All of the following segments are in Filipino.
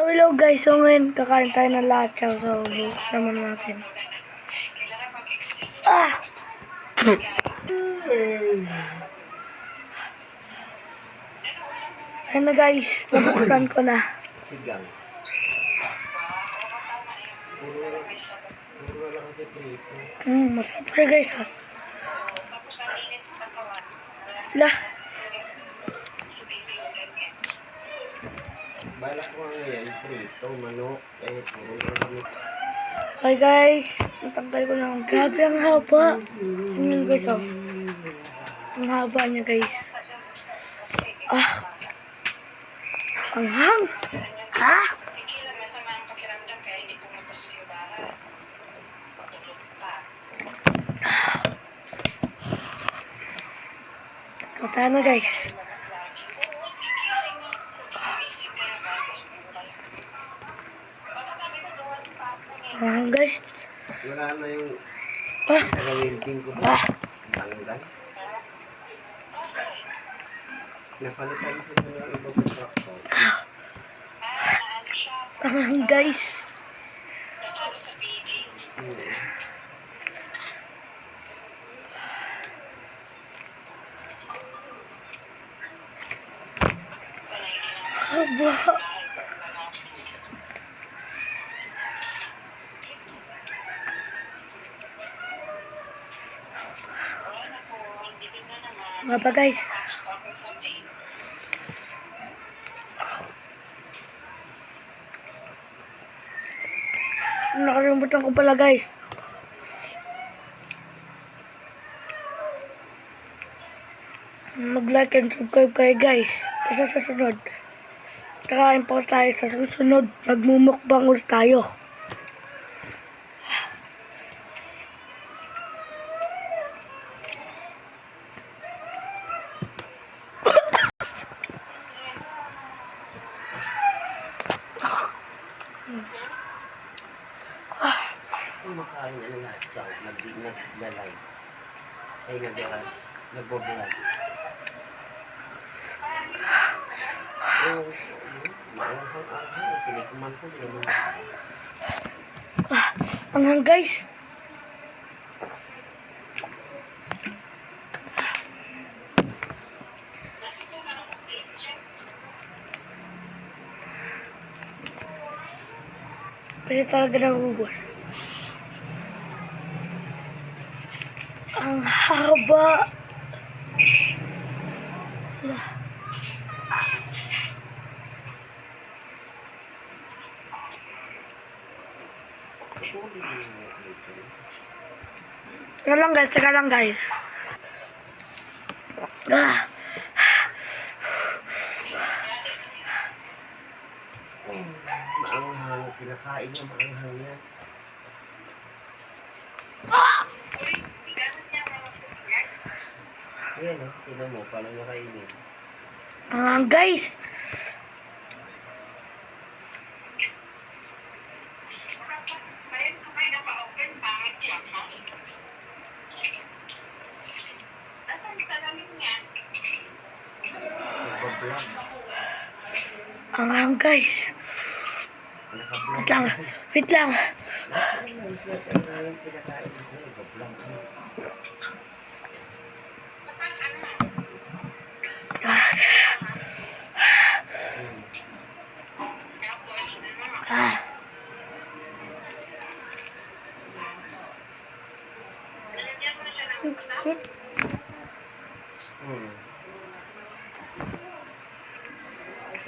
So hello guys, so ngayon kakain tayo ng lahat. So sama natin. Ah! Ayan na guys, nabuksan ko na. Sigang. Puro lang kasi prito. Masarap siya guys ha. Lah. Balak ko nga yan, prito, manok, puro lang kami. Okay guys, natanggal ko na ang grabe ang haba. Tingnan guys oh. Ang haba niya guys. Ah. Ang hang. Ah. Kata na guys. Guys. Wala na yung taga-welding ko po. Tanggal. Napalitan sa mga ibang contractor. Guys. Haba. Nga ba guys? Nakalimutan ko pala guys. Mag-like and subscribe kayo guys. Kasi sa susunod, kakain po tayo sa susunod. Magmumukbang ulit tayo. Kumakain na lahat siya, naglalay. Ay, nagbobulag. Maanghang-anghang, pinikuman ko naman. Anghang guys. Pwede talaga nabubos. Ang haba. Teka lang guys. Maanghang, kinakain niya, maanghang yan. Ayan o, tinan mo, paano niya kainin. Guys. Guys. Wait lang.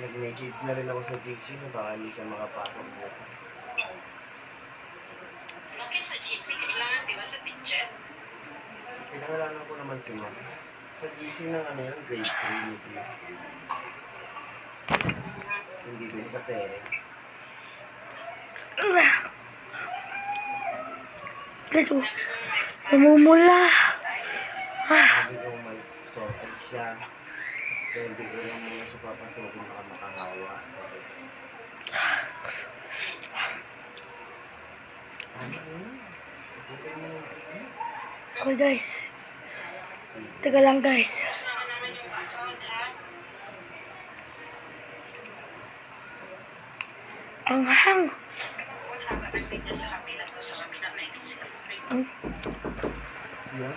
Nag-message na rin ako sa GC na baka hindi siya makapasok bukas. Bakit sa GC? Kailangan, di ba, sa picture? Pinangalanan ko naman si Ma'am. Sa GC ng ano yun, grade 3 niya siya. Hindi din sa parents. Guys, namumula. Sabi ko mag-sort out siya. Kaya hindi ko lang muna siya papasokin baka makahawa. Sabi ko. Okay guys. Teka lang guys. Ang hang. Wala ka nang ganyan sa kabila ko. Sa kabila may Yan.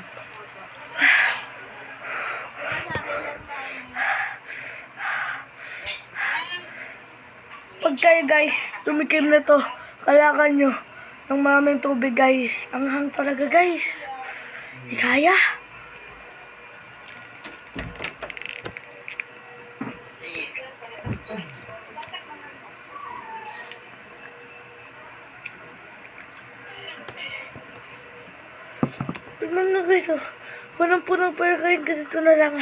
Pag kayo guys, tumikim na to, kailangan nyo ng maraming tubig guys. Ang hang talaga guys. Di kaya. Tignan na guys oh. Punang-punang pero kayo ganito na lang.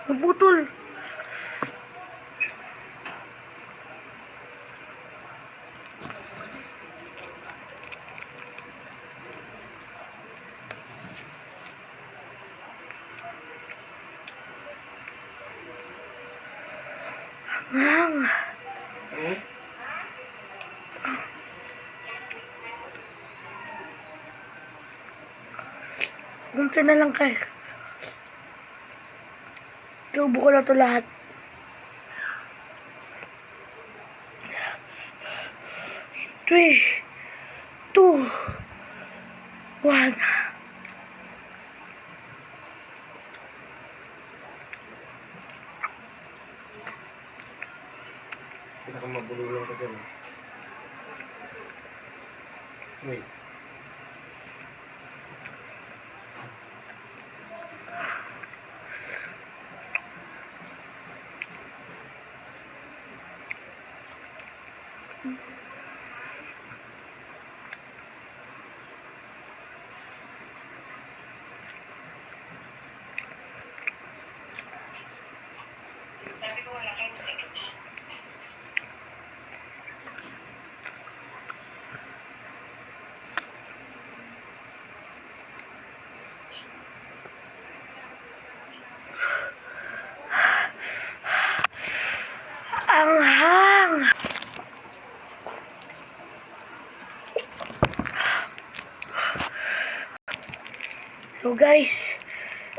Nabutol. Ang Oh. Gunti na lang kayo. Tubo ko na to lahat. Three, two, one. Pinakamabulungan ko dyan. Wait. Sabi ko wala kang musik. Ang hang. So guys,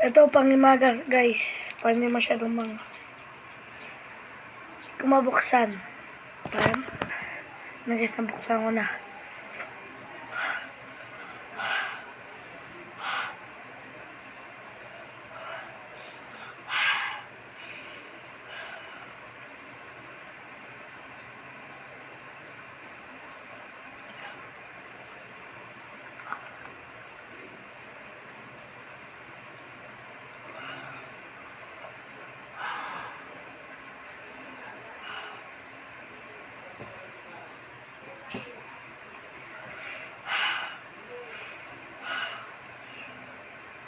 ito pangimaga guys. Para hindi masyadong mga kumabuksan. Parang guys, nabuksan ko na.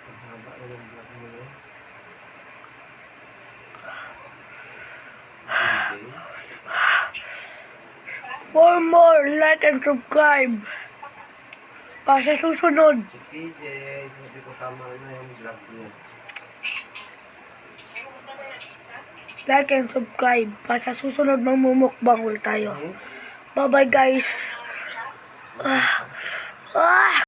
Ang haba na ng vlog mo no? Okay. For more, like and subscribe. Para sa susunod. Si PJ, sabi ko tama na yung vlog niya. Like and subscribe. Para sa susunod, mamumukbang ulit tayo. Hmm? Bye-bye guys. Ah. Ah.